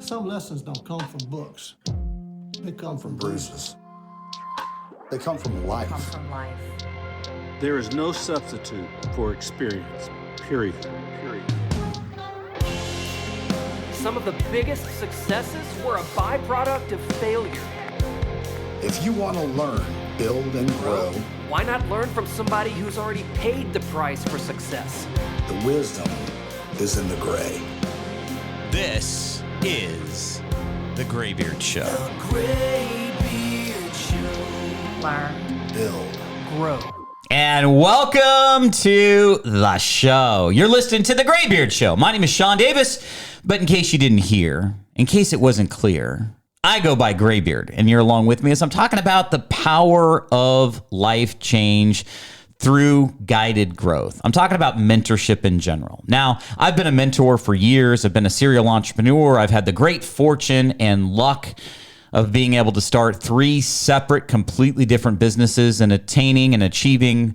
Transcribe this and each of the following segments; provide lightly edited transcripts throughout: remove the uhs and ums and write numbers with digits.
Some lessons don't come from books. They come from bruises. They come from life. There is no substitute for experience, period. Some of the biggest successes were a byproduct of failure. If you want to learn, build, and grow, Why not learn from somebody who's already paid the price for success? the wisdom is in the gray. This is the Greybeard Show. Greybeard Show. Learn, Build. grow. And welcome to the show. You're listening to the Greybeard Show. My name is Shawn Davis, but in case you didn't hear, in case it wasn't clear, I go by Greybeard, and you're along with me as I'm talking about the power of life change through guided growth. I'm talking about mentorship in general. Now, I've been a mentor for years. I've been a serial entrepreneur. I've had the great fortune and luck of being able to start 3 separate, completely different businesses and attaining and achieving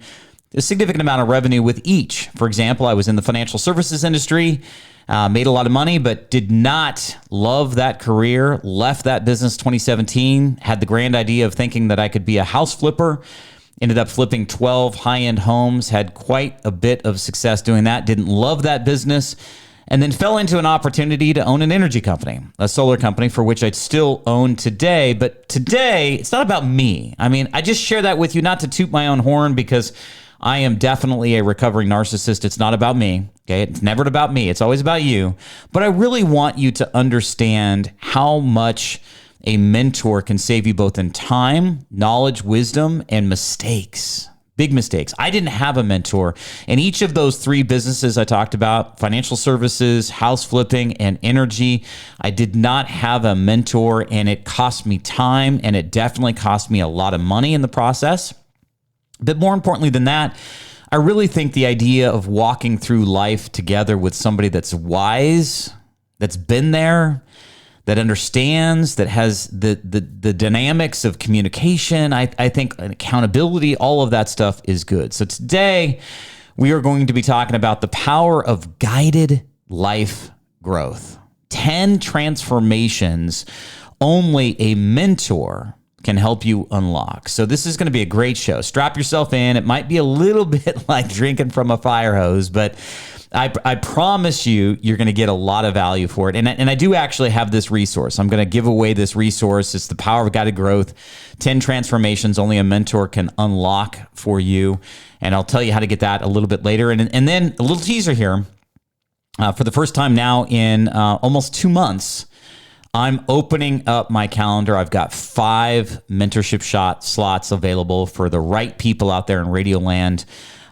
a significant amount of revenue with each. For example, I was in the financial services industry, made a lot of money, but did not love that career, left that business 2017, had the grand idea of thinking that I could be a house flipper, ended up flipping 12 high-end homes, had quite a bit of success doing that, didn't love that business, and then fell into an opportunity to own an energy company, a solar company for which I still own today. But today, it's not about me. I mean, I just share that with you not to toot my own horn because I am definitely a recovering narcissist. It's not about me, okay? It's never about me. It's always about you. But I really want you to understand how much a mentor can save you both in time, knowledge, wisdom, and mistakes. Big mistakes. I didn't have a mentor. In each of those 3 businesses I talked about, financial services, house flipping, and energy, I did not have a mentor, and it cost me time, and it definitely cost me a lot of money in the process. But more importantly than that, I really think the idea of walking through life together with somebody that's wise, that's been there, that understands, that has the dynamics of communication, I think accountability, all of that stuff is good. So today, we are going to be talking about the power of guided life growth. 10 transformations only a mentor can help you unlock. So this is going to be a great show. Strap yourself in. It might be a little bit like drinking from a fire hose, but I promise you, you're going to get a lot of value for it. And I do actually have this resource. I'm going to give away this resource. It's the power of guided growth, 10 transformations only a mentor can unlock for you. And I'll tell you how to get that a little bit later. And then a little teaser here. For the first time now in almost 2 months, I'm opening up my calendar. I've got 5 mentorship slots available for the right people out there in Radio Land.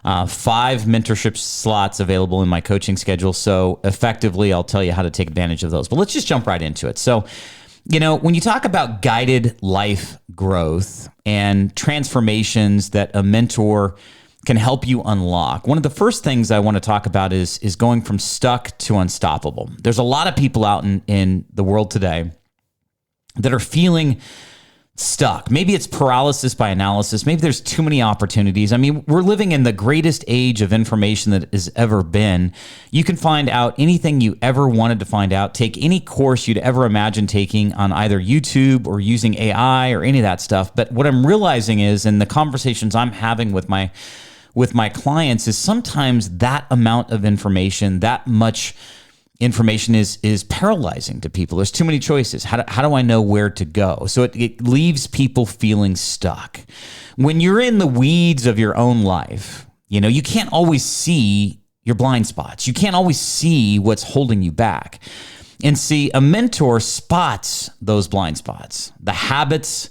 5 mentorship slots available in my coaching schedule. So effectively, I'll tell you how to take advantage of those. But let's just jump right into it. So, when you talk about guided life growth and transformations that a mentor can help you unlock, one of the first things I want to talk about is going from stuck to unstoppable. There's a lot of people out in the world today that are feeling stuck. Maybe it's paralysis by analysis. Maybe there's too many opportunities. I mean, we're living in the greatest age of information that has ever been. You can find out anything you ever wanted to find out, take any course you'd ever imagine taking on either YouTube or using AI or any of that stuff. But what I'm realizing is, in the conversations I'm having with my clients, is sometimes that amount of information, that much information is paralyzing to people. There's too many choices. How do I know where to go? So it leaves people feeling stuck. When you're in the weeds of your own life, you can't always see your blind spots. You can't always see what's holding you back. And see, a mentor spots those blind spots, the habits,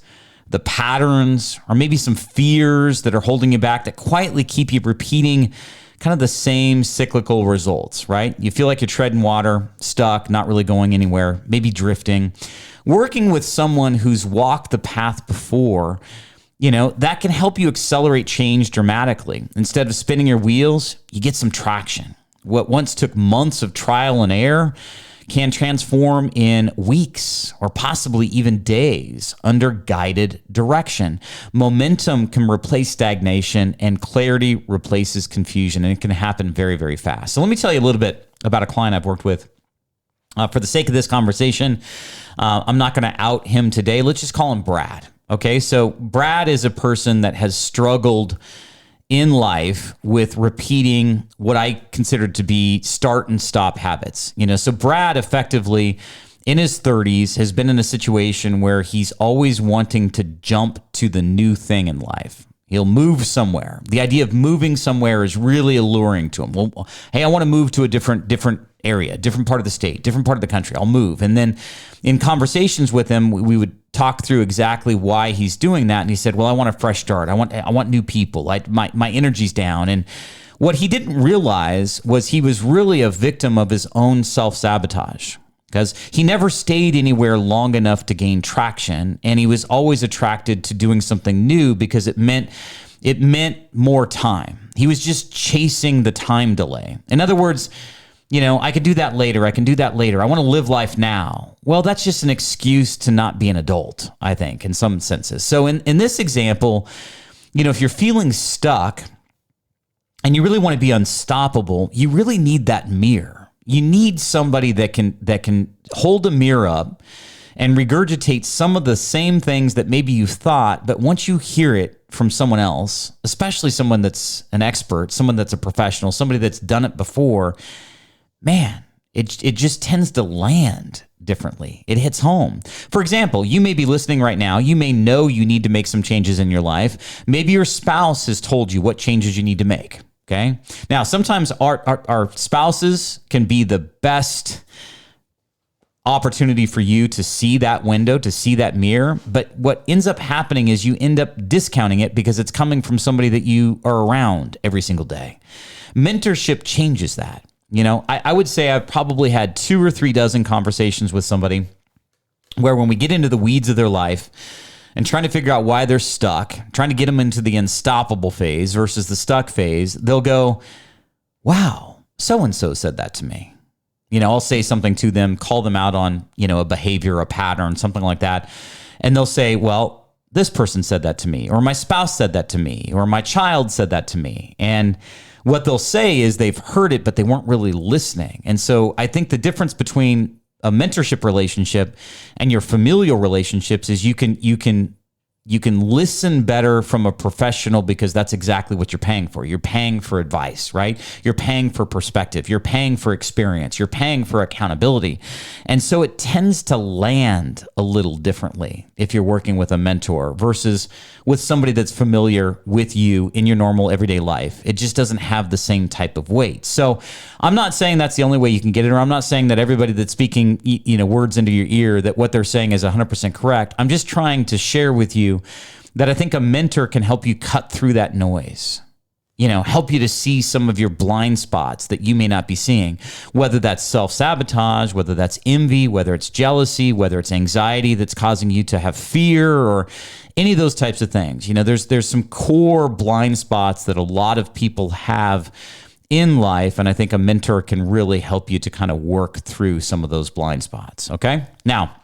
the patterns, or maybe some fears that are holding you back that quietly keep you repeating kind of the same cyclical results, right? You feel like you're treading water, stuck, not really going anywhere, maybe drifting. Working with someone who's walked the path before, that can help you accelerate change dramatically. Instead of spinning your wheels, you get some traction. What once took months of trial and error can transform in weeks or possibly even days under guided direction. Momentum can replace stagnation, and clarity replaces confusion, and it can happen very, very fast. So let me tell you a little bit about a client I've worked with For the sake of this conversation, I'm not going to out him today. Let's just call him Brad. Okay, so Brad is a person that has struggled in life with repeating what I consider to be start and stop habits. So Brad effectively in his 30s has been in a situation where he's always wanting to jump to the new thing in life. He'll move somewhere. The idea of moving somewhere is really alluring to him. Well, hey, I want to move to a different area, different part of the state, different part of the country. I'll move. And then in conversations with him, we would talk through exactly why he's doing that. And he said, well, I want a fresh start. I want new people. My energy's down. And what he didn't realize was he was really a victim of his own self-sabotage, because he never stayed anywhere long enough to gain traction. And he was always attracted to doing something new because it meant more time. He was just chasing the time delay. In other words, I could do that later. I can do that later. I want to live life now. Well, that's just an excuse to not be an adult, I think, in some senses. So in this example, if you're feeling stuck and you really want to be unstoppable, you really need that mirror. You need somebody that can hold a mirror up and regurgitate some of the same things that maybe you thought, but once you hear it from someone else, especially someone that's an expert, someone that's a professional, somebody that's done it before, man, it just tends to land differently. It hits home. For example, you may be listening right now. You may know you need to make some changes in your life. Maybe your spouse has told you what changes you need to make. Okay. Now, sometimes our spouses can be the best opportunity for you to see that window, to see that mirror. But what ends up happening is you end up discounting it because it's coming from somebody that you are around every single day. Mentorship changes that. I would say I've probably had 2 or 3 dozen conversations with somebody where when we get into the weeds of their life and trying to figure out why they're stuck, trying to get them into the unstoppable phase versus the stuck phase, they'll go, wow, so-and-so said that to me. I'll say something to them, call them out on, a behavior, a pattern, something like that. And they'll say, well, this person said that to me, or my spouse said that to me, or my child said that to me. And what they'll say is they've heard it, but they weren't really listening. And so I think the difference between a mentorship relationship and your familial relationships is you can listen better from a professional because that's exactly what you're paying for. You're paying for advice, right? You're paying for perspective. You're paying for experience. You're paying for accountability. And so it tends to land a little differently if you're working with a mentor versus with somebody that's familiar with you in your normal everyday life. It just doesn't have the same type of weight. So I'm not saying that's the only way you can get it, or I'm not saying that everybody that's speaking, words into your ear, that what they're saying is 100% correct. I'm just trying to share with you that I think a mentor can help you cut through that noise, help you to see some of your blind spots that you may not be seeing, whether that's self-sabotage, whether that's envy, whether it's jealousy, whether it's anxiety that's causing you to have fear, or any of those types of things. There's some core blind spots that a lot of people have in life, and I think a mentor can really help you to kind of work through some of those blind spots, okay? Now,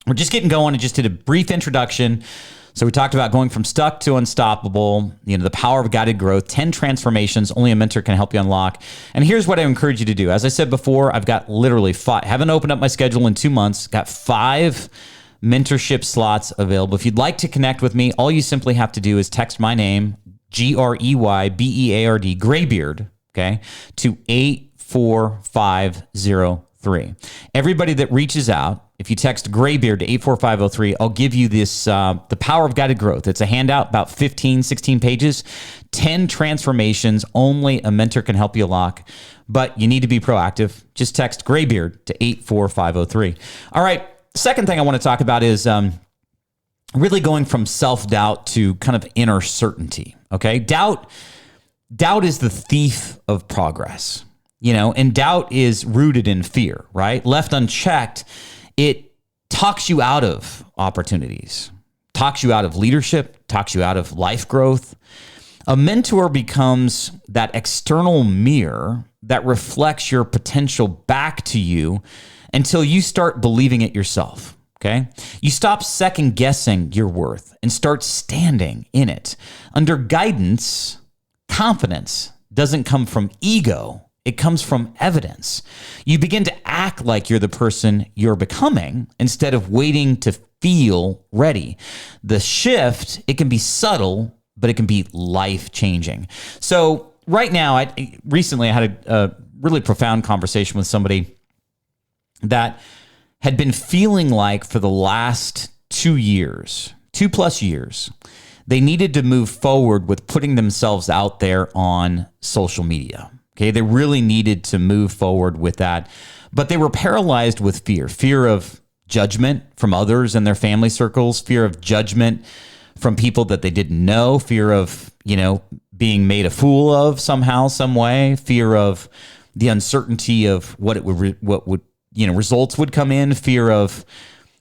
we're just getting going. I just did a brief introduction. So we talked about going from stuck to unstoppable, the power of guided growth, 10 transformations only a mentor can help you unlock. And here's what I encourage you to do. As I said before, I've got literally 5, haven't opened up my schedule in 2 months, got 5 mentorship slots available. If you'd like to connect with me, all you simply have to do is text my name, Greybeard, Greybeard, okay, to 84503. Everybody that reaches out, if you text Greybeard to 84503, I'll give you this, The Power of Guided Growth. It's a handout, about 15, 16 pages, 10 transformations only a mentor can help you unlock, but you need to be proactive. Just text Greybeard to 84503. All right, second thing I want to talk about is really going from self-doubt to kind of inner certainty, okay? Doubt is the thief of progress, and doubt is rooted in fear, right? Left unchecked, it talks you out of opportunities, talks you out of leadership, talks you out of life growth. A mentor becomes that external mirror that reflects your potential back to you until you start believing it yourself, okay? You stop second guessing your worth and start standing in it. Under guidance, confidence doesn't come from ego. It comes from evidence. You begin to act like you're the person you're becoming instead of waiting to feel ready. The shift, it can be subtle, but it can be life-changing. So right now, recently I had a really profound conversation with somebody that had been feeling like for the last 2 years, 2+ years, they needed to move forward with putting themselves out there on social media. Okay, they really needed to move forward with that, but they were paralyzed with fear of judgment from others in their family circles, fear of judgment from people that they didn't know, fear of, being made a fool of somehow, some way, fear of the uncertainty of what would results would come in, fear of,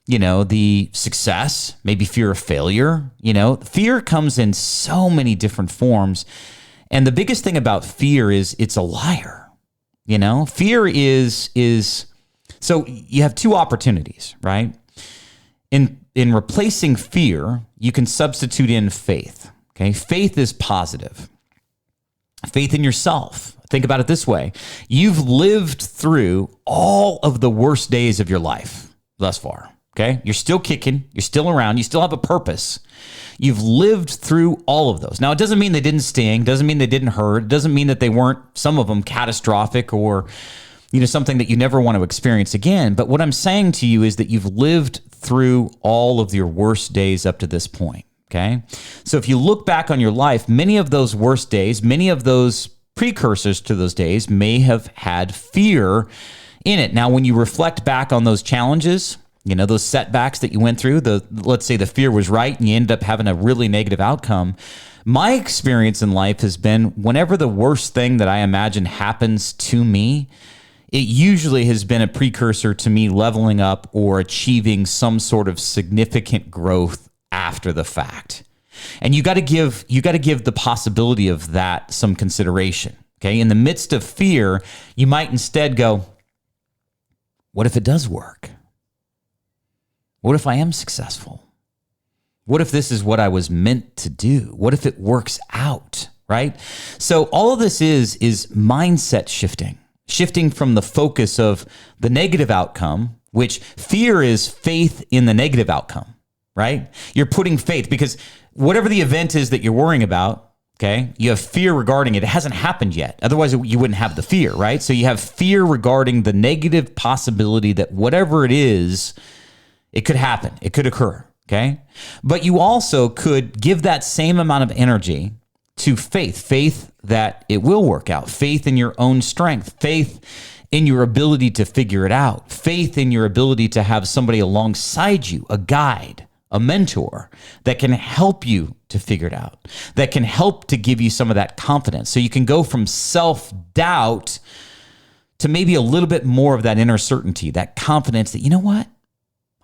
the success, maybe fear of failure. Fear comes in so many different forms. And the biggest thing about fear is it's a liar. Fear is so you have two opportunities, right? In replacing fear, you can substitute in faith. Okay? Faith is positive. Faith in yourself. Think about it this way. You've lived through all of the worst days of your life thus far. Okay? You're still kicking. You're still around. You still have a purpose. You've lived through all of those. Now, it doesn't mean they didn't sting. Doesn't mean they didn't hurt. It doesn't mean that they weren't, some of them, catastrophic or, something that you never want to experience again. But what I'm saying to you is that you've lived through all of your worst days up to this point. Okay? So if you look back on your life, many of those worst days, many of those precursors to those days may have had fear in it. Now, when you reflect back on those challenges, those setbacks that you went through, let's say the fear was right and you ended up having a really negative outcome. My experience in life has been whenever the worst thing that I imagine happens to me, it usually has been a precursor to me leveling up or achieving some sort of significant growth after the fact. And you got to give the possibility of that some consideration. Okay. In the midst of fear, you might instead go, what if it does work? What if I am successful? What if this is what I was meant to do? What if it works out, right? So all of this is mindset shifting from the focus of the negative outcome, which fear is faith in the negative outcome, right? You're putting faith because whatever the event is that you're worrying about, okay, you have fear regarding it. It hasn't happened yet. Otherwise, you wouldn't have the fear, right? So you have fear regarding the negative possibility that whatever it is, it could happen. It could occur, okay? But you also could give that same amount of energy to faith that it will work out, faith in your own strength, faith in your ability to figure it out, faith in your ability to have somebody alongside you, a guide, a mentor that can help you to figure it out, that can help to give you some of that confidence. So you can go from self-doubt to maybe a little bit more of that inner certainty, that confidence that, you know what?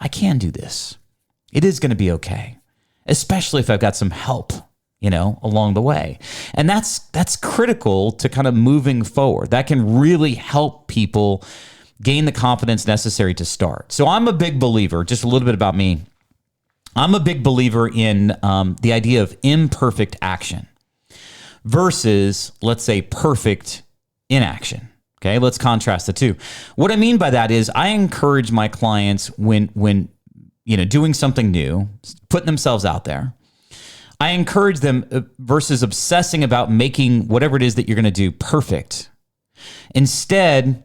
I can do this. It is going to be okay, especially if I've got some help, along the way. And that's critical to kind of moving forward. That can really help people gain the confidence necessary to start. So I'm a big believer, just a little bit about me. I'm a big believer in the idea of imperfect action versus, let's say, perfect inaction. Okay, let's contrast the two. What I mean by that is I encourage my clients when doing something new, putting themselves out there, I encourage them versus obsessing about making whatever it is that you're going to do perfect. Instead,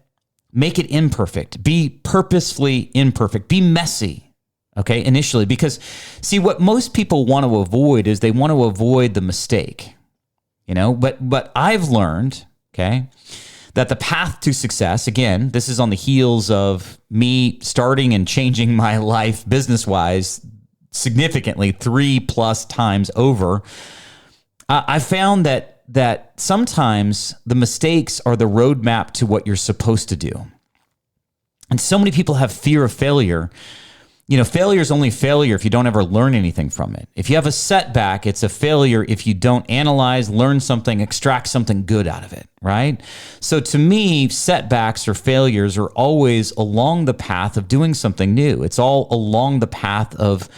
make it imperfect. Be purposefully imperfect. Be messy, okay, initially. Because, see, what most people want to avoid is they want to avoid the mistake, But I've learned, okay, that the path to success, again, this is on the heels of me starting and changing my life business-wise significantly 3+ times over. I found that sometimes the mistakes are the roadmap to what you're supposed to do. And so many people have fear of failure. Failure is only failure if you don't ever learn anything from it. If you have a setback, it's a failure if you don't analyze, learn something, extract something good out of it, right? So to me, setbacks or failures are always along the path of doing something new. It's all along the path of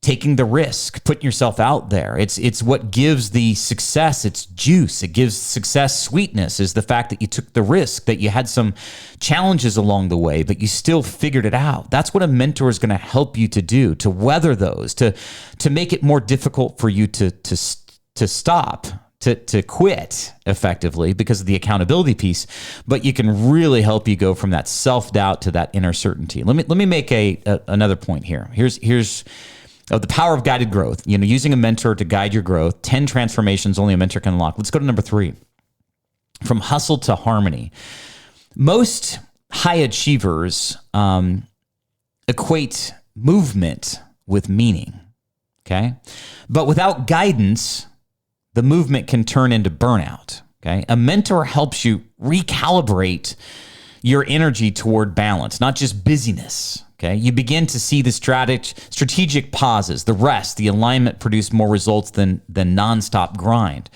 taking the risk, putting yourself out there. It's what gives the success its juice. It gives success sweetness, is the fact that you took the risk, that you had some challenges along the way, but you still figured it out. That's what a mentor is going to help you to do, to weather those, to make it more difficult for you to stop, to quit effectively because of the accountability piece. But you can really help you go from that self-doubt to that inner certainty. Let me make another point here. Here's of the power of guided growth, using a mentor to guide your growth, 10 transformations only a mentor can unlock. Let's go to number 3. From hustle to harmony. Most high achievers equate movement with meaning, okay? But without guidance, the movement can turn into burnout, okay? A mentor helps you recalibrate your energy toward balance, not just busyness. Okay, you begin to see the strategic pauses, the rest, the alignment produce more results than nonstop grind.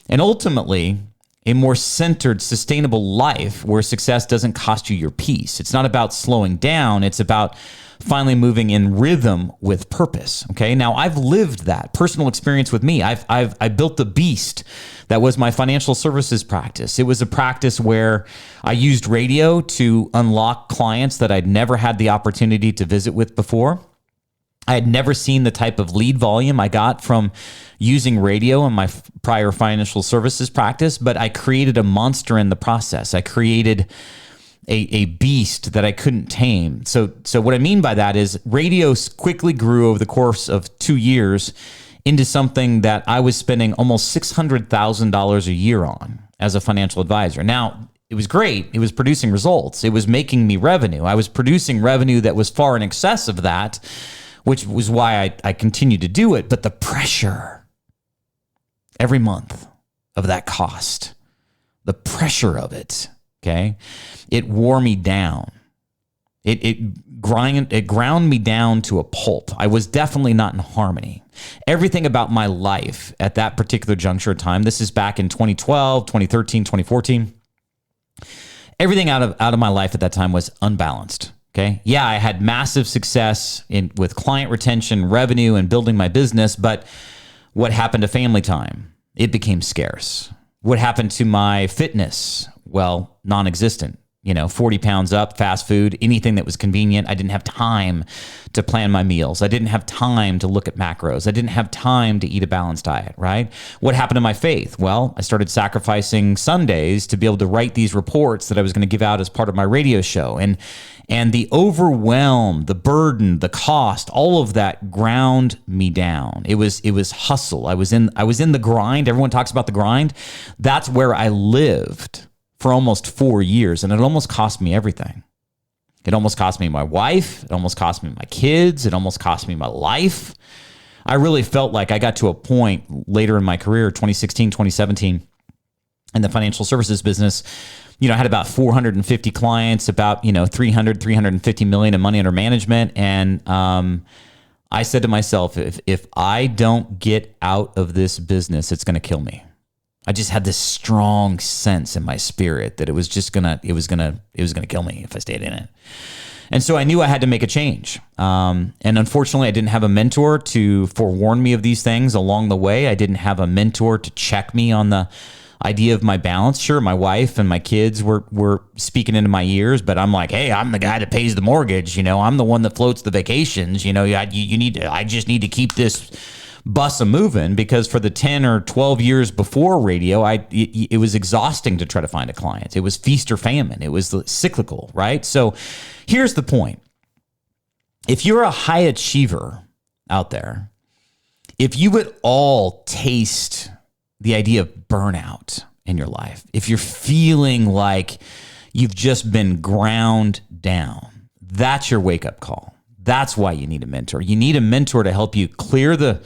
And ultimately, a more centered, sustainable life where success doesn't cost you your peace. It's not about slowing down. It's about finally moving in rhythm with purpose. Okay, now I've lived that personal experience with me. I built the beast that was my financial services practice. It was a practice where I used radio to unlock clients that I'd never had the opportunity to visit with before. I had never seen the type of lead volume I got from using radio in my prior financial services practice, but I created a monster in the process. I created a beast that I couldn't tame. So what I mean by that is radio quickly grew over the course of 2 years into something that I was spending almost $600,000 a year on as a financial advisor. Now, it was great. It was producing results. It was making me revenue. I was producing revenue that was far in excess of that, which was why I continued to do it. But the pressure every month of that cost, the pressure of it, okay, it wore me down. It ground me down to a pulp. I was definitely not in harmony. Everything about my life at that particular juncture of time, this is back in 2012, 2013, 2014, everything out of my life at that time was unbalanced. Okay. Yeah, I had massive success with client retention, revenue, and building my business. But what happened to family time? It became scarce. What happened to my fitness? Well, non-existent. 40 pounds up, fast food, anything that was convenient. I didn't have time to plan my meals. I didn't have time to look at macros. I didn't have time to eat a balanced diet, right? What happened to my faith? Well, I started sacrificing Sundays to be able to write these reports that I was going to give out as part of my radio show. And the overwhelm, the burden, the cost, all of that ground me down. It was hustle. I was in the grind. Everyone talks about the grind. That's where I lived for almost 4 years, and it almost cost me everything. It almost cost me my wife. It almost cost me my kids. It almost cost me my life. I really felt like I got to a point later in my career, 2016, 2017, in the financial services business. I had about 450 clients, about 350 million in money under management, and I said to myself, if I don't get out of this business, it's going to kill me. I just had this strong sense in my spirit that it was gonna kill me if I stayed in it. And so I knew I had to make a change. And unfortunately, I didn't have a mentor to forewarn me of these things along the way. I didn't have a mentor to check me on the idea of my balance. Sure, my wife and my kids were speaking into my ears, but I'm like, hey, I'm the guy that pays the mortgage. I'm the one that floats the vacations. I just need to keep this bus a moving, because for the 10 or 12 years before radio, it was exhausting to try to find a client. It was feast or famine. It was cyclical, right? So here's the point. If you're a high achiever out there, if you would all taste the idea of burnout in your life, if you're feeling like you've just been ground down, that's your wake-up call. That's why you need a mentor. You need a mentor to help you clear the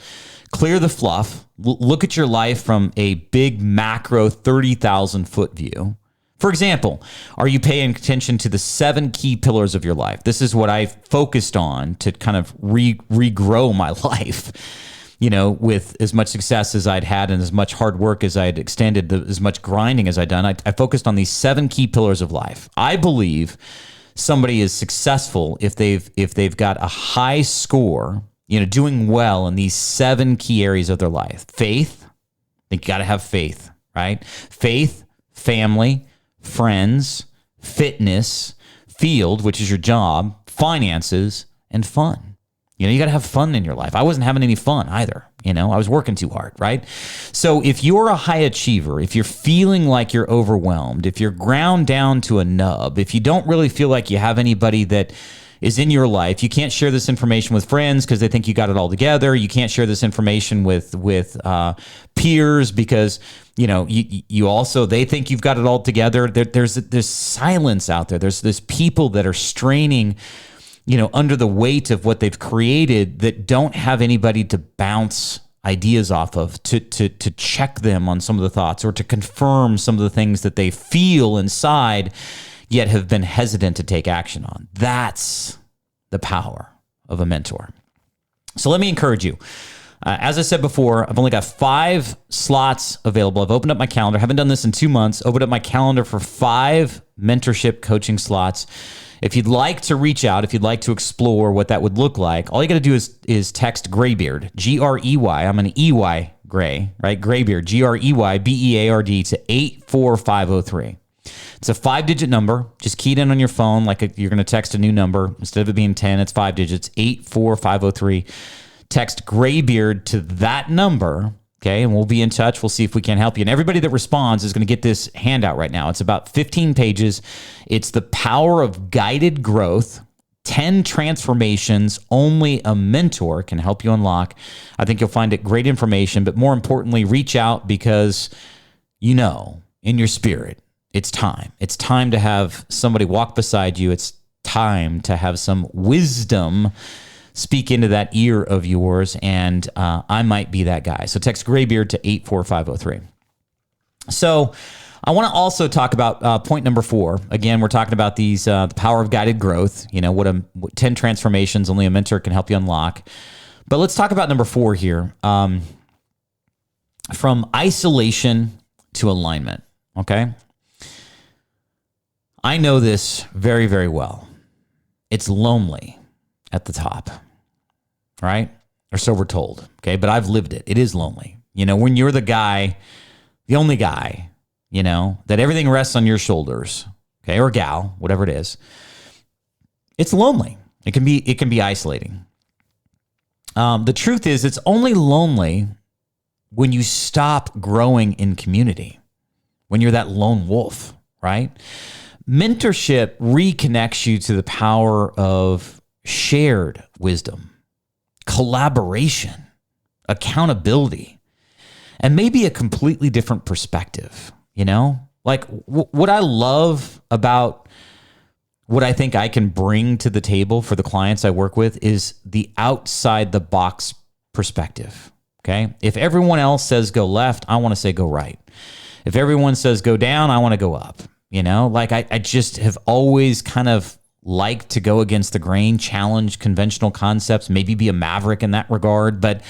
fluff, look at your life from a big macro 30,000 foot view. For example, are you paying attention to the 7 key pillars of your life? This is what I focused on to kind of regrow my life, with as much success as I'd had and as much hard work as I'd extended, as much grinding as I'd done. I focused on these 7 key pillars of life. I believe somebody is successful if they've got a high score doing well in these 7 key areas of their life. Faith, you got to have faith, right? Faith, family, friends, fitness, field, which is your job, finances, and fun. You got to have fun in your life. I wasn't having any fun either. I was working too hard, right? So if you're a high achiever, if you're feeling like you're overwhelmed, if you're ground down to a nub, if you don't really feel like you have anybody that is in your life, you can't share this information with friends because they think you got it all together. You can't share this information with peers because you also, they think you've got it all together. There's silence out there. There's people that are straining, under the weight of what they've created that don't have anybody to bounce ideas off of, to check them on some of the thoughts or to confirm some of the things that they feel inside, yet have been hesitant to take action on. That's the power of a mentor. So let me encourage you. As I said before, I've only got 5 slots available. I've opened up my calendar. Haven't done this in 2 months. Opened up my calendar for 5 mentorship coaching slots. If you'd like to reach out, if you'd like to explore what that would look like, all you got to do is text Greybeard, Grey. I'm an EY, Gray, right? Greybeard, Greybeard to 84503. It's a 5-digit number. Just key it in on your phone like you're going to text a new number. Instead of it being 10, it's 5 digits, 84503. Text Greybeard to that number, okay, and we'll be in touch. We'll see if we can help you. And everybody that responds is going to get this handout right now. It's about 15 pages. It's the power of guided growth, 10 transformations only a mentor can help you unlock. I think you'll find it great information, but more importantly, reach out because in your spirit, it's time. It's time to have somebody walk beside you. It's time to have some wisdom speak into that ear of yours, and I might be that guy. So text Greybeard to 84503. So I want to also talk about point number 4. Again, we're talking about these the power of guided growth. What 10 transformations only a mentor can help you unlock. But let's talk about number 4 here. From isolation to alignment. Okay. I know this very, very well. It's lonely at the top, right? Or so we're told, okay? But I've lived it. It is lonely. When you're the guy, the only guy, that everything rests on your shoulders, okay, or gal, whatever it is, it's lonely. It can be isolating. The truth is, it's only lonely when you stop growing in community, when you're that lone wolf, right? Mentorship reconnects you to the power of shared wisdom, collaboration, accountability, and maybe a completely different perspective, Like what I love about what I think I can bring to the table for the clients I work with is the outside the box perspective, okay? If everyone else says go left, I want to say go right. If everyone says go down, I want to go up. Like I just have always kind of liked to go against the grain, challenge conventional concepts, maybe be a maverick in that regard. But,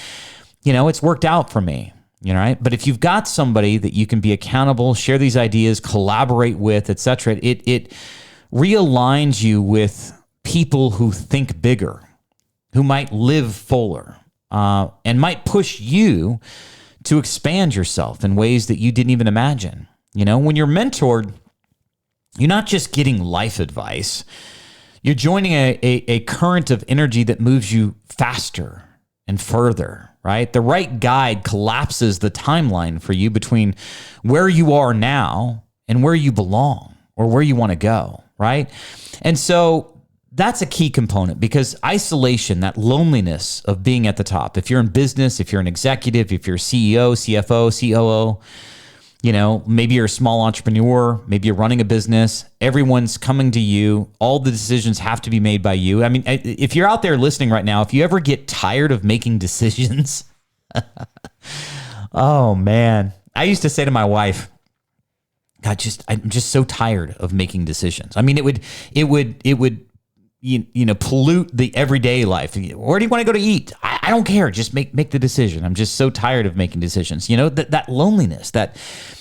it's worked out for me, right? But if you've got somebody that you can be accountable, share these ideas, collaborate with, etc., it realigns you with people who think bigger, who might live fuller, and might push you to expand yourself in ways that you didn't even imagine. When you're mentored, you're not just getting life advice. You're joining a current of energy that moves you faster and further, right? The right guide collapses the timeline for you between where you are now and where you belong or where you want to go, right? And so that's a key component because isolation, that loneliness of being at the top, if you're in business, if you're an executive, if you're a CEO, CFO, COO, maybe you're a small entrepreneur, maybe you're running a business, everyone's coming to you. All the decisions have to be made by you. I mean, if you're out there listening right now, if you ever get tired of making decisions, oh man, I used to say to my wife, God, I'm just so tired of making decisions. I mean, it would pollute the everyday life. Where do you want to go to eat? I don't care. Just make the decision. I'm just so tired of making decisions. That loneliness,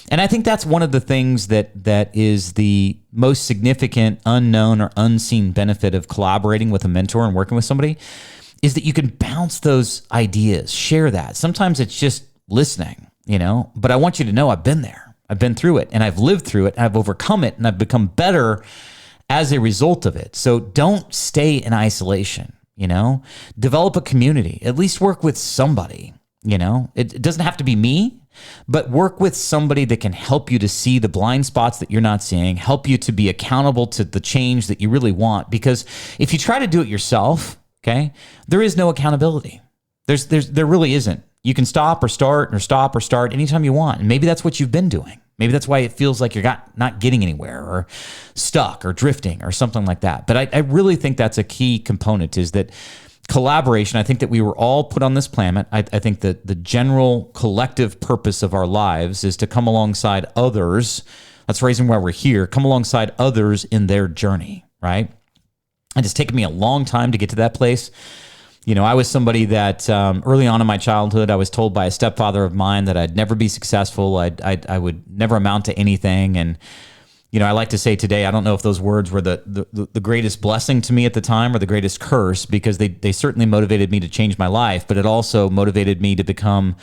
and I think that's one of the things that is the most significant unknown or unseen benefit of collaborating with a mentor and working with somebody is that you can bounce those ideas, share that. Sometimes it's just listening, but I want you to know I've been there. I've been through it and I've lived through it and I've overcome it and I've become better as a result of it. So don't stay in isolation, develop a community, at least work with somebody, it doesn't have to be me, but work with somebody that can help you to see the blind spots that you're not seeing, help you to be accountable to the change that you really want. Because if you try to do it yourself, okay, there is no accountability. There really isn't. You can stop or start anytime you want. And maybe that's what you've been doing. Maybe that's why it feels like you're not getting anywhere or stuck or drifting or something like that. But I really think that's a key component, is that collaboration. I think that we were all put on this planet. I think that the general collective purpose of our lives is to come alongside others. That's the reason why we're here. Come alongside others in their journey, right? And it's taken me a long time to get to that place. I was somebody that early on in my childhood, I was told by a stepfather of mine that I'd never be successful. I would never amount to anything. And, I like to say today, I don't know if those words were the greatest blessing to me at the time or the greatest curse, because they certainly motivated me to change my life, but it also motivated me to become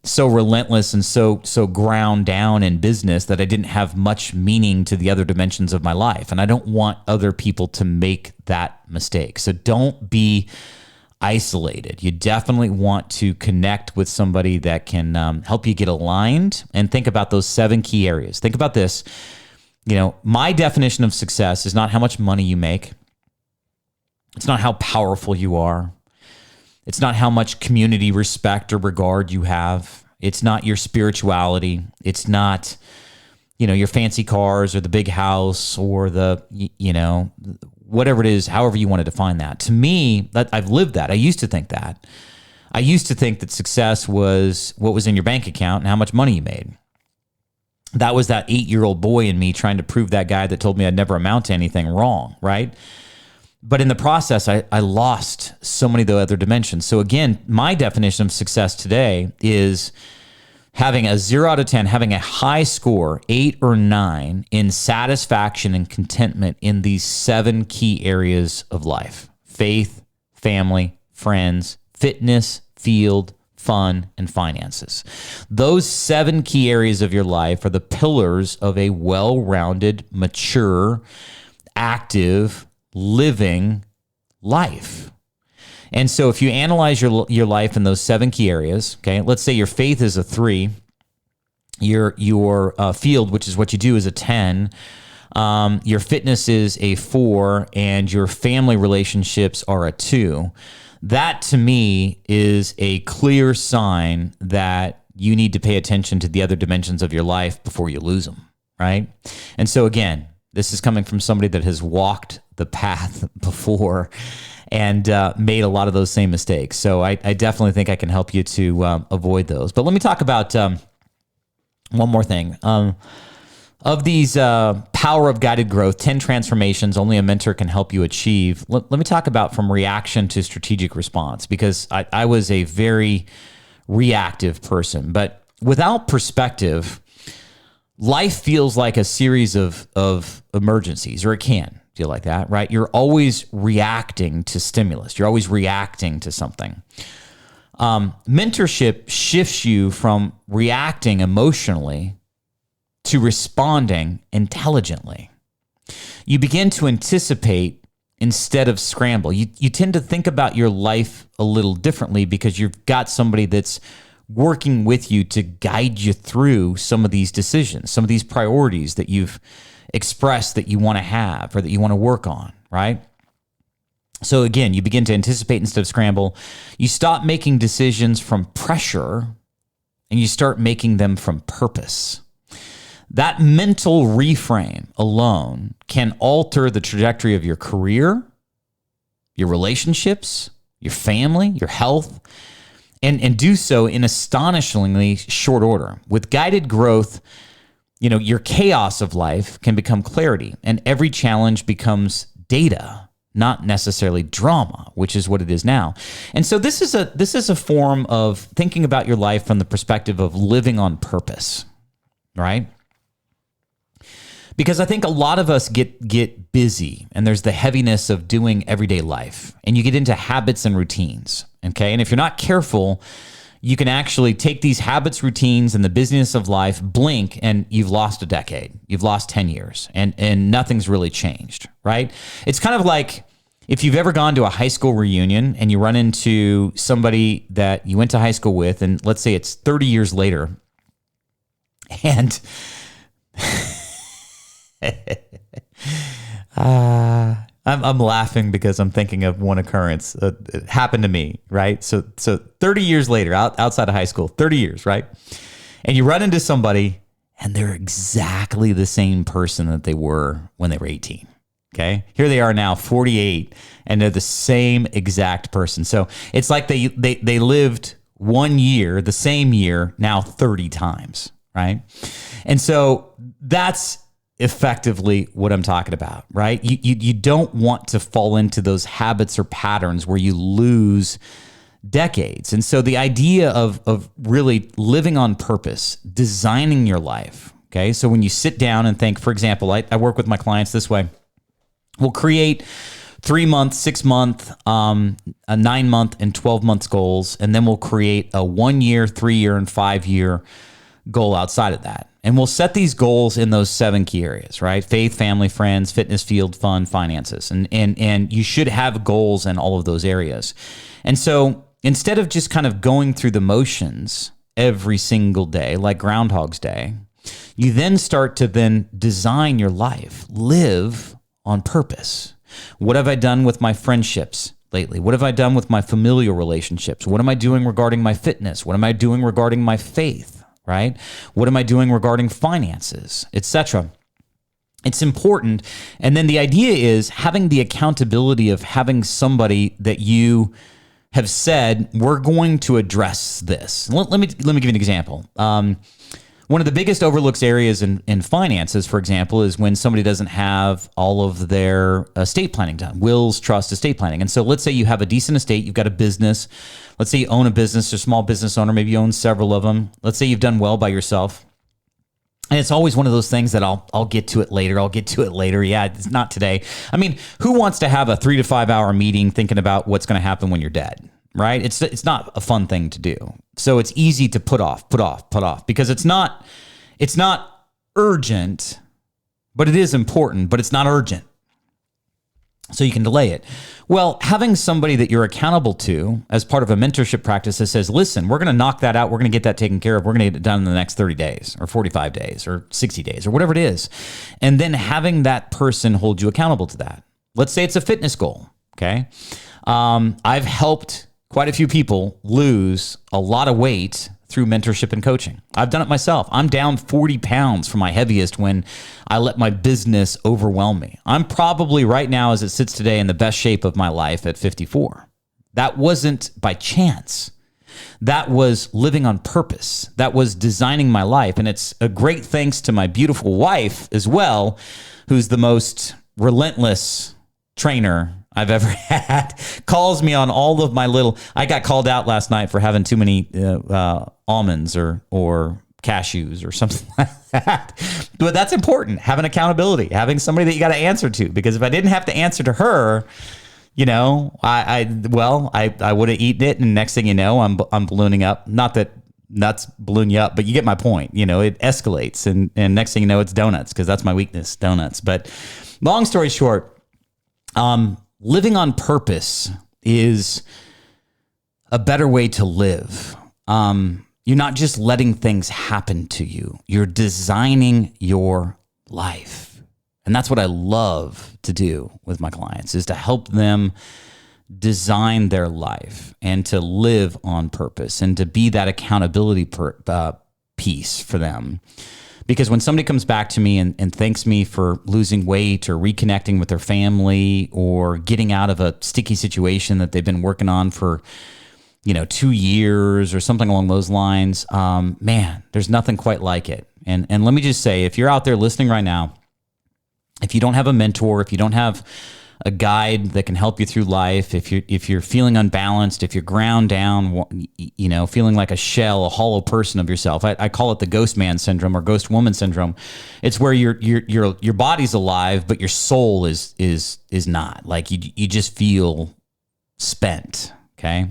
so relentless and so ground down in business that I didn't have much meaning to the other dimensions of my life. And I don't want other people to make that mistake. So don't be isolated. You definitely want to connect with somebody that can help you get aligned, and think about those 7 key areas. Think about this. My definition of success is not how much money you make. It's not how powerful you are. It's not how much community respect or regard you have. It's not your spirituality. It's not, your fancy cars or the big house or the, whatever it is, however you want to define that. To me, I've lived that. I used to think that. I used to think that success was what was in your bank account and how much money you made. That was that 8-year-old boy in me trying to prove that guy that told me I'd never amount to anything wrong, right? But in the process, I lost so many of the other dimensions. So again, my definition of success today is having a 0 out of 10, having a high score, 8 or 9, in satisfaction and contentment in these 7 key areas of life: faith, family, friends, fitness, field, fun, and finances. Those 7 key areas of your life are the pillars of a well-rounded, mature, active, living life. And so if you analyze your life in those 7 key areas, okay, let's say your faith is a 3, your field, which is what you do, is a 10, your fitness is a 4, and your family relationships are a 2. That to me is a clear sign that you need to pay attention to the other dimensions of your life before you lose them, right? And so again, this is coming from somebody that has walked the path before and made a lot of those same mistakes. So I definitely think I can help you to avoid those. But let me talk about one more thing. Of these power of guided growth, 10 transformations only a mentor can help you achieve. Let me talk about from reaction to strategic response, because I was a very reactive person. But without perspective, life feels like a series of emergencies, or it can feel like that, right? You're always reacting to stimulus. You're always reacting to something. Mentorship shifts you from reacting emotionally to responding intelligently. You begin to anticipate instead of scramble. You tend to think about your life a little differently because you've got somebody that's working with you to guide you through some of these decisions, some of these priorities that you've expressed that you want to have or that you want to work on, right? So again, you begin to anticipate instead of scramble. You stop making decisions from pressure and you start making them from purpose. That mental reframe alone can alter the trajectory of your career, your relationships, your family, your health, and do so in astonishingly short order. With guided growth, your chaos of life can become clarity, and every challenge becomes data, not necessarily drama, which is what it is now. And so this is a form of thinking about your life from the perspective of living on purpose, right? Because I think a lot of us get busy, and there's the heaviness of doing everyday life, and you get into habits and routines. Okay. And if you're not careful, you can actually take these habits, routines, and the busyness of life, blink, and you've lost a decade. You've lost 10 years, and nothing's really changed, right? It's kind of like if you've ever gone to a high school reunion and you run into somebody that you went to high school with, and let's say it's 30 years later, and I'm laughing because I'm thinking of one occurrence. It happened to me, right? So 30 years later, outside of high school, 30 years, right? And you run into somebody and they're exactly the same person that they were when they were 18. Okay. Here they are now, 48, and they're the same exact person. So it's like they lived 1 year, the same year, now 30 times, right? And so that's effectively what I'm talking about, right? You don't want to fall into those habits or patterns where you lose decades. And so the idea of really living on purpose, designing your life, okay? So when you sit down and think, for example, I work with my clients this way. We'll create 3-month, 6-month, a 9-month, and 12-month goals, and then we'll create a 1 year, 3 year, and 5 year goal outside of that. And we'll set these goals in those 7 key areas, right? Faith, family, friends, fitness, field, fun, finances. And you should have goals in all of those areas. And so instead of just kind of going through the motions every single day, like Groundhog's Day, you then start to then design your life, live on purpose. What have I done with my friendships lately? What have I done with my familial relationships? What am I doing regarding my fitness? What am I doing regarding my faith? Right? What am I doing regarding finances, etc.? It's important. And then the idea is having the accountability of having somebody that you have said, we're going to address this. Let me give you an example. One of the biggest overlooked areas in finances, for example, is when somebody doesn't have all of their estate planning done, wills, trust, estate planning. And so let's say you have a decent estate, you've got a business. Let's say you own a business, you're a small business owner, maybe you own several of them. Let's say you've done well by yourself. And it's always one of those things that I'll get to it later. I'll get to it later. Yeah, it's not today. I mean, who wants to have a 3 to 5 hour meeting thinking about what's going to happen when you're dead? Right? It's not a fun thing to do. So it's easy to put off because it's not urgent, but it is important, but it's not urgent. So you can delay it. Well, having somebody that you're accountable to as part of a mentorship practice that says, listen, we're going to knock that out. We're going to get that taken care of. We're going to get it done in the next 30 days or 45 days or 60 days or whatever it is. And then having that person hold you accountable to that. Let's say it's a fitness goal. Okay. I've helped quite a few people lose a lot of weight through mentorship and coaching. I've done it myself. I'm down 40 pounds from my heaviest when I let my business overwhelm me. I'm probably right now, as it sits today, in the best shape of my life at 54. That wasn't by chance. That was living on purpose. That was designing my life. And it's a great thanks to my beautiful wife as well, who's the most relentless trainer I've ever had, calls me on all of my little, I got called out last night for having too many almonds or cashews or something like that. But that's important, having accountability, having somebody that you got to answer to, because if I didn't have to answer to her, you know, I would have eaten it. And next thing you know, I'm ballooning up. Not that nuts balloon you up, but you get my point. You know, it escalates. And next thing you know, it's donuts, because that's my weakness, donuts. But long story short, living on purpose is a better way to live. You're not just letting things happen to you. You're designing your life. And that's what I love to do with my clients, is to help them design their life and to live on purpose and to be that accountability piece for them. Because when somebody comes back to me and thanks me for losing weight or reconnecting with their family or getting out of a sticky situation that they've been working on for, 2 years or something along those lines, man, there's nothing quite like it. And let me just say, if you're out there listening right now, if you don't have a mentor, if you don't have a guide that can help you through life. If you're feeling unbalanced, if you're ground down, feeling like a shell, a hollow person of yourself. I call it the ghost man syndrome or ghost woman syndrome. It's where your body's alive, but your soul is not. Like you just feel spent. Okay.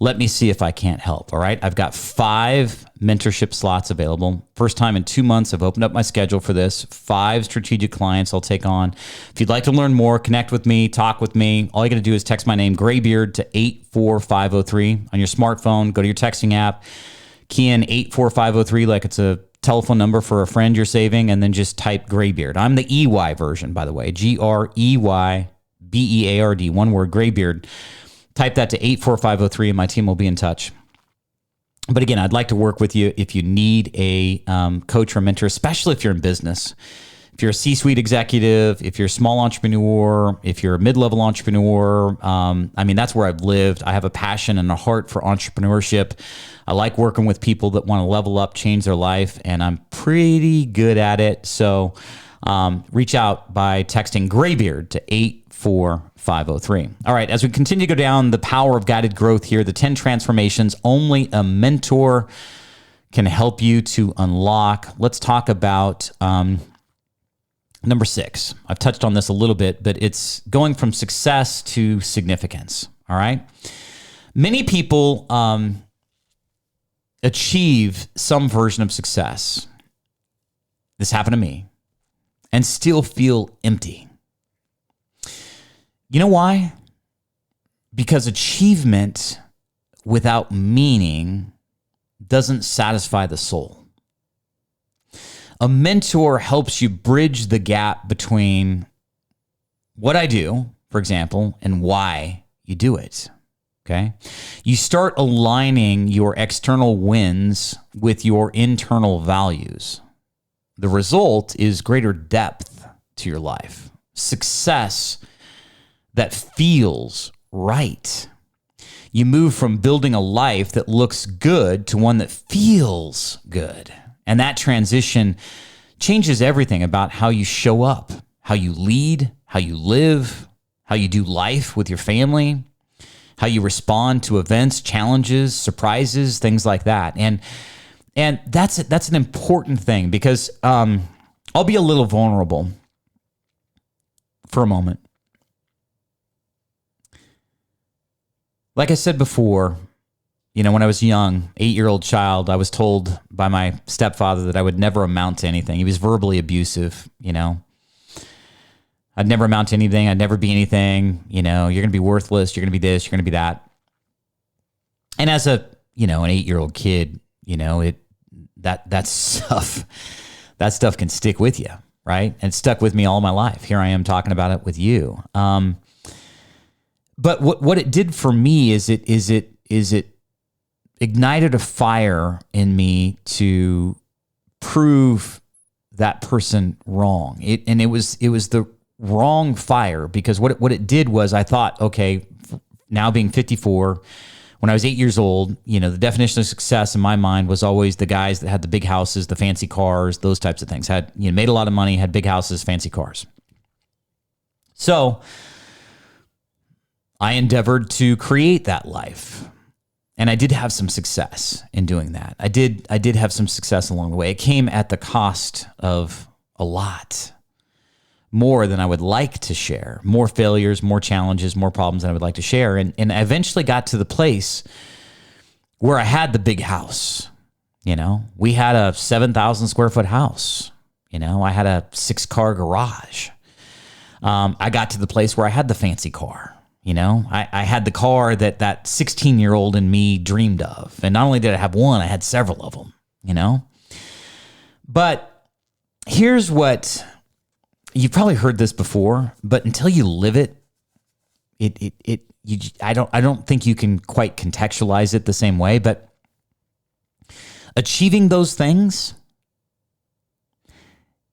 Let me see if I can't help. All right. I've got 5 mentorship slots available. First time in 2 months, I've opened up my schedule for this. 5 strategic clients I'll take on. If you'd like to learn more, connect with me, talk with me. All you got to do is text my name, Greybeard, to 84503 on your smartphone. Go to your texting app, key in 84503 like it's a telephone number for a friend you're saving, and then just type Greybeard. I'm the EY version, by the way, Greybeard, one word, Greybeard. Type that to 84503 and my team will be in touch. But again, I'd like to work with you if you need a coach or mentor, especially if you're in business. If you're a C-suite executive, if you're a small entrepreneur, if you're a mid-level entrepreneur, that's where I've lived. I have a passion and a heart for entrepreneurship. I like working with people that want to level up, change their life, and I'm pretty good at it. So reach out by texting Greybeard to 84503. All right, as we continue to go down the power of guided growth here, the 10 transformations only a mentor can help you to unlock. Let's talk about number 6. I've touched on this a little bit, but it's going from success to significance. All right. Many people achieve some version of success. This happened to me, and still feel empty. You know why? Because achievement without meaning doesn't satisfy the soul. A mentor helps you bridge the gap between what I do, for example, and why you do it. Okay? You start aligning your external wins with your internal values. The result is greater depth to your life. Success that feels right. You move from building a life that looks good to one that feels good. And that transition changes everything about how you show up, how you lead, how you live, how you do life with your family, how you respond to events, challenges, surprises, things like that. And that's an important thing because I'll be a little vulnerable for a moment. Like I said before, when I was young, 8-year-old child, I was told by my stepfather that I would never amount to anything. He was verbally abusive, I'd never amount to anything. I'd never be anything. You're going to be worthless. You're going to be this. You're going to be that. And as an 8-year-old kid, that stuff can stick with you, right? And it stuck with me all my life. Here I am talking about it with you. But what it did for me is it ignited a fire in me to prove that person wrong. It was the wrong fire because what it did was I thought, okay, now being 54, when I was 8 years old, the definition of success in my mind was always the guys that had the big houses, the fancy cars, those types of things. Had made a lot of money, had big houses, fancy cars. So I endeavored to create that life. And I did have some success in doing that. I did have some success along the way. It came at the cost of a lot more than I would like to share, more failures, more challenges, more problems than I would like to share. And I eventually got to the place where I had the big house. We had a 7,000 square foot house. I had a 6-car garage. I got to the place where I had the fancy car. I had the car that 16-year-old in me dreamed of. And not only did I have one, I had several of them, But here's what, you've probably heard this before, but until you live it, I don't think you can quite contextualize it the same way, but achieving those things,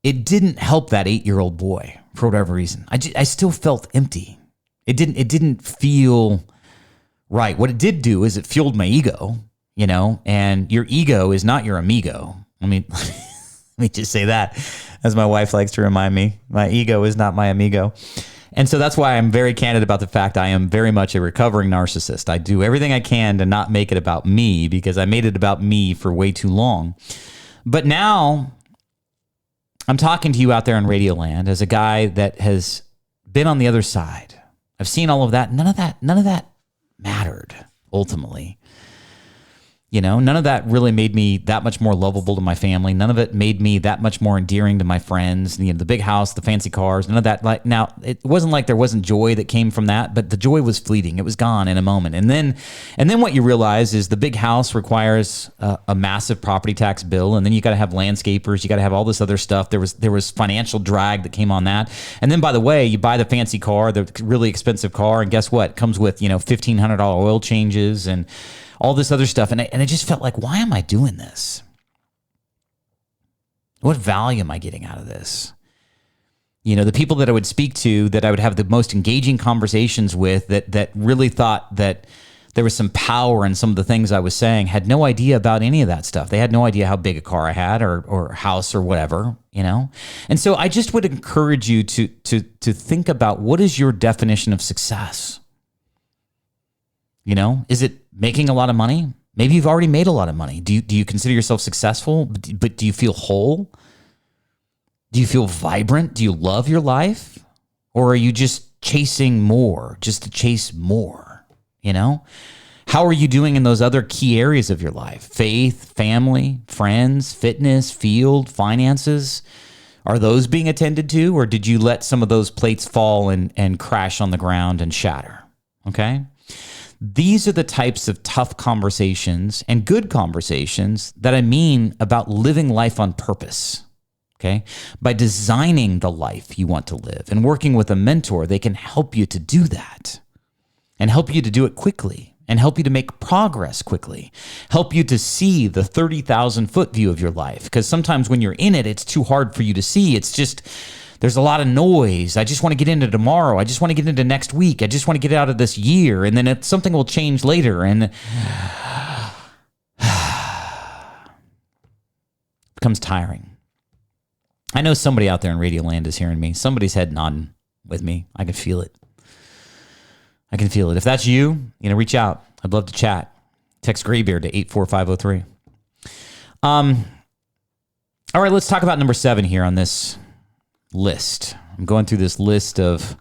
it didn't help that 8-year-old boy for whatever reason. I still felt empty. It didn't feel right. What it did do is it fueled my ego, and your ego is not your amigo. Let me just say that, as my wife likes to remind me. My ego is not my amigo. And so that's why I'm very candid about the fact I am very much a recovering narcissist. I do everything I can to not make it about me because I made it about me for way too long. But now I'm talking to you out there in Radio Land as a guy that has been on the other side. I've seen all of that. None of that mattered ultimately. None of that really made me that much more lovable to my family. None of it made me that much more endearing to my friends. The big house, the fancy cars, none of that. Now, it wasn't like there wasn't joy that came from that, but the joy was fleeting. It was gone in a moment. And then what you realize is the big house requires a massive property tax bill, and then you got to have landscapers, you got to have all this other stuff. There was financial drag that came on that. And then, by the way, you buy the fancy car, the really expensive car, and guess what? It comes with $1,500 oil changes and all this other stuff. And I just felt like, why am I doing this? What value am I getting out of this? The people that I would speak to, that I would have the most engaging conversations with, that really thought that there was some power in some of the things I was saying, had no idea about any of that stuff. They had no idea how big a car I had or house or whatever, And so I just would encourage you to think about, what is your definition of success? Is it making a lot of money? Maybe you've already made a lot of money. Do you consider yourself successful? But do you feel whole? Do you feel vibrant? Do you love your life? Or are you just chasing more, just to chase more? How are you doing in those other key areas of your life? Faith, family, friends, fitness, field, finances. Are those being attended to? Or did you let some of those plates fall and crash on the ground and shatter? Okay? These are the types of tough conversations and good conversations that I mean about living life on purpose, okay? By designing the life you want to live and working with a mentor, they can help you to do that and help you to do it quickly and help you to make progress quickly, help you to see the 30,000-foot view of your life. Because sometimes when you're in it, it's too hard for you to see. It's just... there's a lot of noise. I just want to get into tomorrow. I just want to get into next week. I just want to get out of this year. And then something will change later. And it becomes tiring. I know somebody out there in Radio Land is hearing me. Somebody's head nodding with me. I can feel it. If that's you, reach out. I'd love to chat. Text Greybeard to 84503. All right, let's talk about number 7 here on this list. I'm going through this list of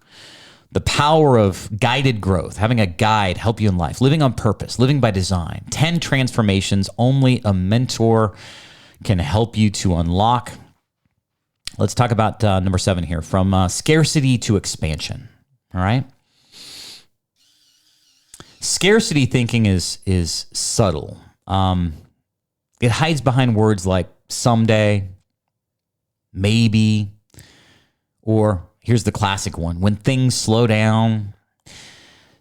the power of guided growth, having a guide help you in life, living on purpose, living by design, 10 transformations only a mentor can help you to unlock. Let's talk about number 7 here, from scarcity to expansion. All right. Scarcity thinking is subtle. It hides behind words like someday, maybe, or here's the classic one, when things slow down.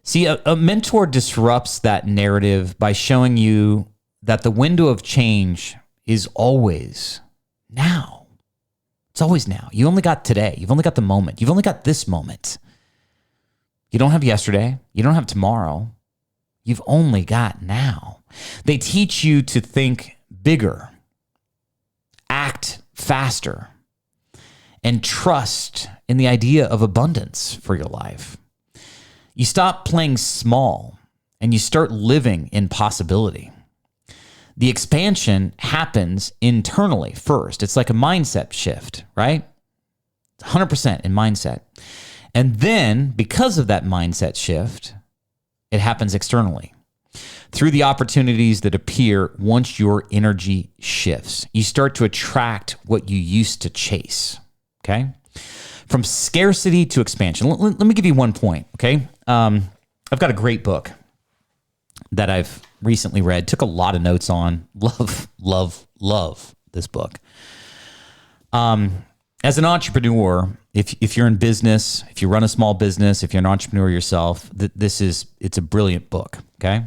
See, a mentor disrupts that narrative by showing you that the window of change is always now. It's always now. You only got today. You've only got the moment. You've only got this moment. You don't have yesterday. You don't have tomorrow. You've only got now. They teach you to think bigger, act faster, and trust in the idea of abundance for your life. You stop playing small and you start living in possibility. The expansion happens internally first. It's like a mindset shift, right? 100% in mindset. And then, because of that mindset shift, it happens externally through the opportunities that appear once your energy shifts. You start to attract what you used to chase, okay? From scarcity to expansion. Let me give you one point, okay? I've got a great book that I've recently read, took a lot of notes on. Love this book. As an entrepreneur, if you're in business, if you run a small business, if you're an entrepreneur yourself, it's a brilliant book, okay?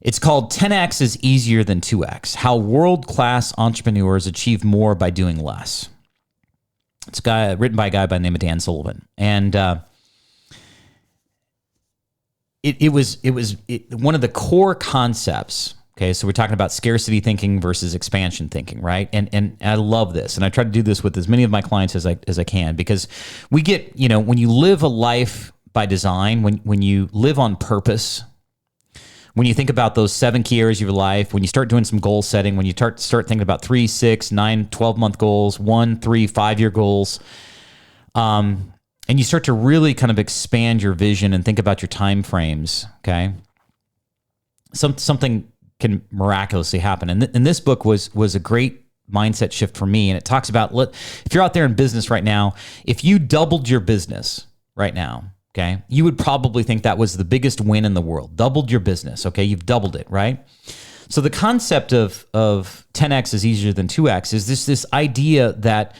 It's called 10X is Easier Than 2X, How World-Class Entrepreneurs Achieve More by Doing Less. It's written by a guy by the name of Dan Sullivan. And it was one of the core concepts Okay, so we're talking about scarcity thinking versus expansion thinking, right? And I love this, and I try to do this with as many of my clients as I can, because we get, when you live a life by design, when you live on purpose, when you think about those 7 key areas of your life, when you start doing some goal setting, when you start thinking about 3, 6, 9, 12-month goals, 1, 3, 5-year goals, and you start to really kind of expand your vision and think about your time frames, okay? Something can miraculously happen. And this book was a great mindset shift for me. And it talks about, if you're out there in business right now, if you doubled your business right now, okay, you would probably think that was the biggest win in the world. Doubled your business, okay? You've doubled it, right? So the concept of 10x is easier than 2x is this idea that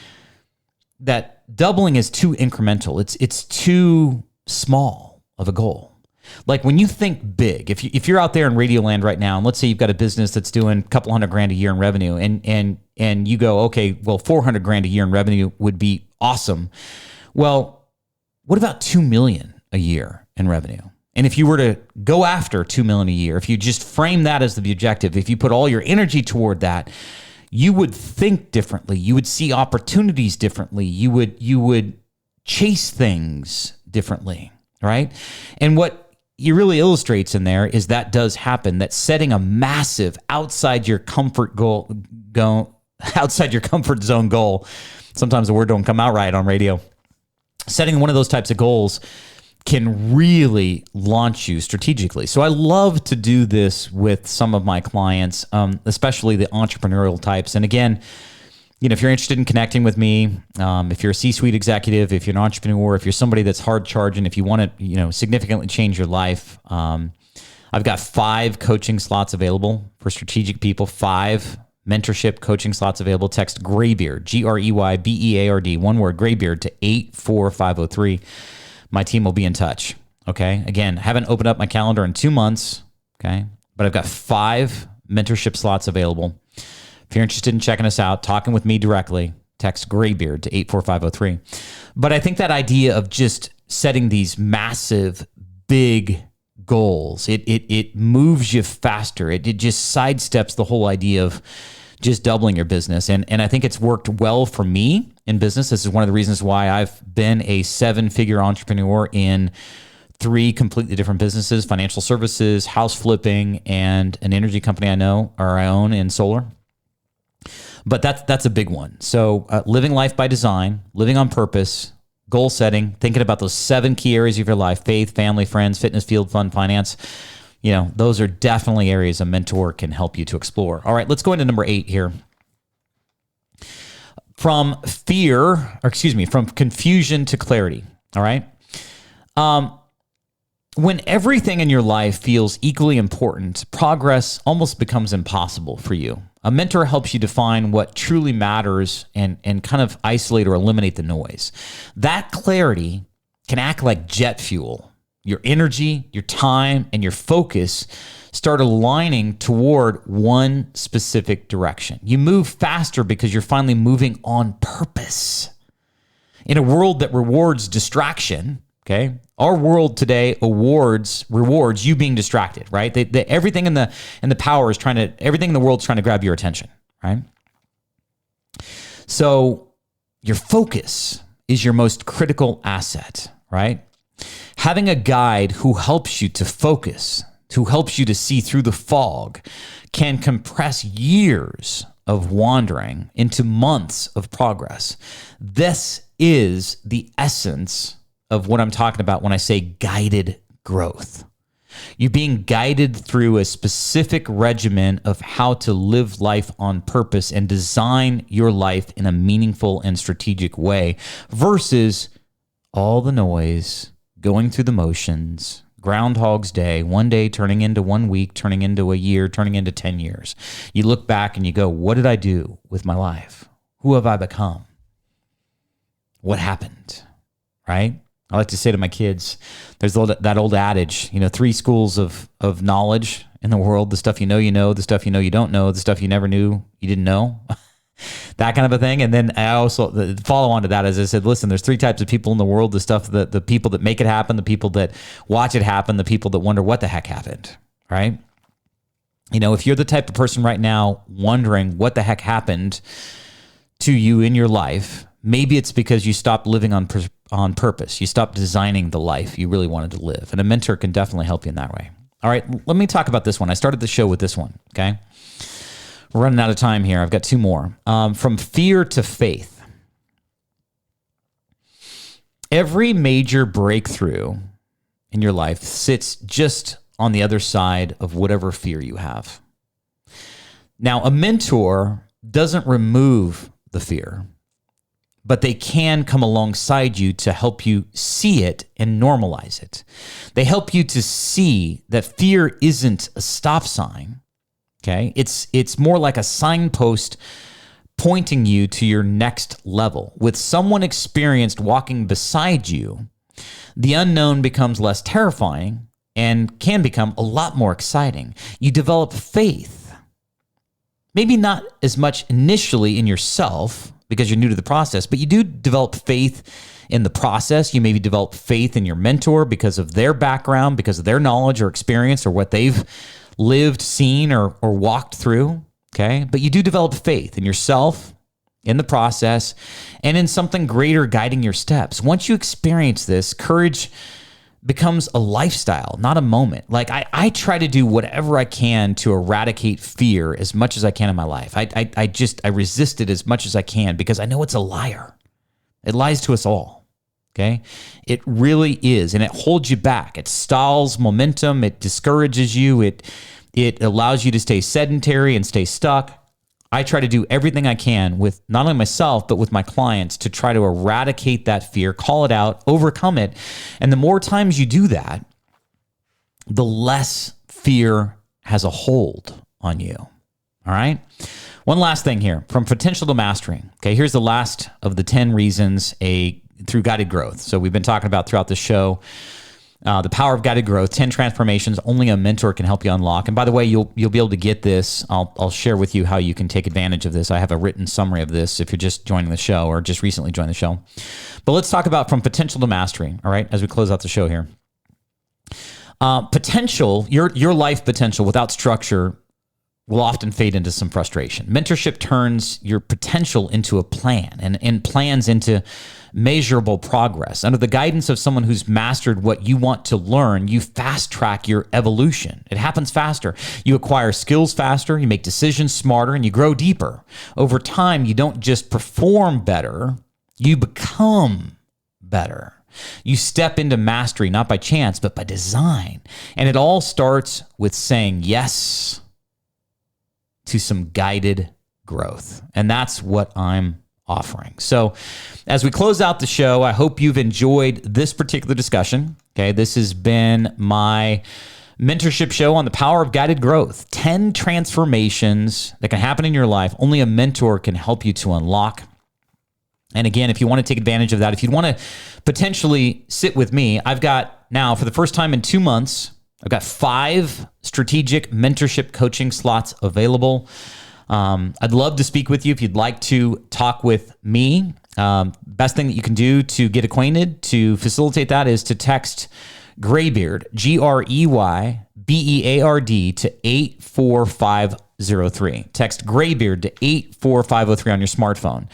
doubling is too incremental. It's too small of a goal. Like when you think big, if you're out there in Radio Land right now, and let's say you've got a business that's doing a couple $100,000 a year in revenue, and you go, okay, well, $400,000 a year in revenue would be awesome. Well, what about $2 million a year in revenue? And if you were to go after $2 million a year, if you just frame that as the objective, if you put all your energy toward that, you would think differently. You would see opportunities differently. You would chase things differently, right? And what he really illustrates in there is that does happen, that setting a massive outside your comfort zone goal. Sometimes the word don't come out right on radio. Setting one of those types of goals can really launch you strategically. So I love to do this with some of my clients, especially the entrepreneurial types. And again, if you're interested in connecting with me, if you're a C-suite executive, if you're an entrepreneur, if you're somebody that's hard charging, if you want to, significantly change your life, I've got 5 coaching slots available for strategic people, 5 mentorship coaching slots available. Text Greybeard, Greybeard, one word, Greybeard, to 84503. My team will be in touch. Okay. Again, I haven't opened up my calendar in 2 months. Okay. But I've got 5 mentorship slots available. If you're interested in checking us out, talking with me directly, text Greybeard to 84503. But I think that idea of just setting these massive, big goals, it moves you faster. It just sidesteps the whole idea of just doubling your business. And I think it's worked well for me in business. This is one of the reasons why I've been a 7-figure entrepreneur in 3 completely different businesses: financial services, house flipping, and an energy company I own in solar. But that's a big one. So living life by design, living on purpose, goal setting, thinking about those 7 key areas of your life: faith, family, friends, fitness, field, fun, finance. Those are definitely areas a mentor can help you to explore. All right, let's go into number 8 here. From confusion to clarity. All right. When everything in your life feels equally important, progress almost becomes impossible for you. A mentor helps you define what truly matters and kind of isolate or eliminate the noise. That clarity can act like jet fuel. Your energy, your time, and your focus start aligning toward one specific direction. You move faster because you're finally moving on purpose. In a world that rewards distraction, okay, our world today rewards you being distracted, right? Everything in the power is everything in the world is trying to grab your attention, right? So your focus is your most critical asset, right? Having a guide who helps you to focus, who helps you to see through the fog, can compress years of wandering into months of progress. This is the essence of what I'm talking about when I say guided growth. You're being guided through a specific regimen of how to live life on purpose and design your life in a meaningful and strategic way versus all the noise, going through the motions, Groundhog's Day, one day turning into 1 week, turning into a year, turning into 10 years. You look back and you go, what did I do with my life? Who have I become? What happened? Right? I like to say to my kids, there's that old adage, 3 schools of knowledge in the world: the stuff you know, the stuff you don't know, the stuff you never knew you didn't know, that kind of a thing. And then I also, the follow on to that, as I said, listen, there's 3 types of people in the world: the people that make it happen, the people that watch it happen, the people that wonder what the heck happened, right? You know, if you're the type of person right now wondering what the heck happened to you in your life, maybe it's because you stopped living on purpose. You stopped designing the life you really wanted to live. And a mentor can definitely help you in that way. All right, let me talk about this one. I started the show with this one, okay? We're running out of time here. I've got two more. From fear to faith. Every major breakthrough in your life sits just on the other side of whatever fear you have. Now, a mentor doesn't remove the fear, but they can come alongside you to help you see it and normalize it. They help you to see that fear isn't a stop sign, okay? It's more like a signpost pointing you to your next level. With someone experienced walking beside you, the unknown becomes less terrifying and can become a lot more exciting. You develop faith. Maybe not as much initially in yourself because you're new to the process, but you do develop faith in the process. You maybe develop faith in your mentor because of their background, because of their knowledge or experience or what they've lived, seen, or walked through, okay? But you do develop faith in yourself, in the process, and in something greater guiding your steps. Once you experience this, courage becomes a lifestyle, not a moment. Like I try to do whatever I can to eradicate fear as much as I can in my life. I resist it as much as I can because I know it's a liar. It lies to us all. Okay? It really is. And it holds you back. It stalls momentum. It discourages you. It allows you to stay sedentary and stay stuck. I try to do everything I can with not only myself, but with my clients to try to eradicate that fear, call it out, overcome it. And the more times you do that, the less fear has a hold on you. All right? One last thing here, from potential to mastery. Okay, here's the last of the 10 reasons through guided growth. So we've been talking about throughout the show, the power of guided growth, 10 transformations only a mentor can help you unlock. And by the way, you'll be able to get this. I'll share with you how you can take advantage of this. I have a written summary of this if you're just joining the show or just recently joined the show. But let's talk about from potential to mastery, all right, as we close out the show here. Potential, your life potential without structure will often fade into some frustration. Mentorship turns your potential into a plan and plans into measurable progress. Under the guidance of someone who's mastered what you want to learn, you fast track your evolution. It happens faster. You acquire skills faster, you make decisions smarter, and you grow deeper. Over time, you don't just perform better, you become better. You step into mastery, not by chance, but by design. And it all starts with saying yes to some guided growth. And that's what I'm offering. So as we close out the show, I hope you've enjoyed this particular discussion. Okay, this has been my mentorship show on the power of guided growth. 10 transformations that can happen in your life. Only a mentor can help you to unlock. And again, if you want to take advantage of that, if you want to potentially sit with me, I've got now, for the first time in 2 months, I've got 5 strategic mentorship coaching slots available. I'd love to speak with you if you'd like to talk with me. Best thing that you can do to get acquainted, to facilitate that, is to text Greybeard, Greybeard, to 84503. Text Greybeard to 84503 on your smartphone.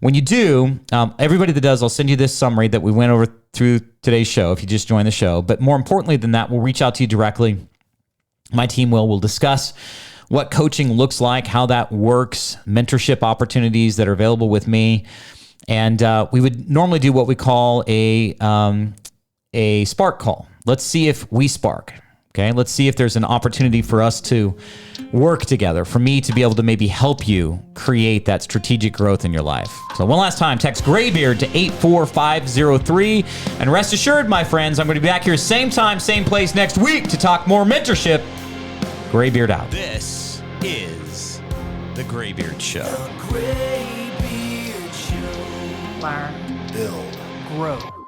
When you do, everybody that does, I'll send you this summary that we went over through today's show if you just joined the show. But more importantly than that, we'll reach out to you directly. My team will discuss what coaching looks like, how that works, mentorship opportunities that are available with me. And we would normally do what we call a spark call. Let's see if we spark. Okay, let's see if there's an opportunity for us to work together, for me to be able to maybe help you create that strategic growth in your life. So one last time, text Greybeard to 84503. And rest assured, my friends, I'm going to be back here same time, same place next week to talk more mentorship. Greybeard out. This is The Greybeard Show. The Greybeard Show. Learn, Build. grow.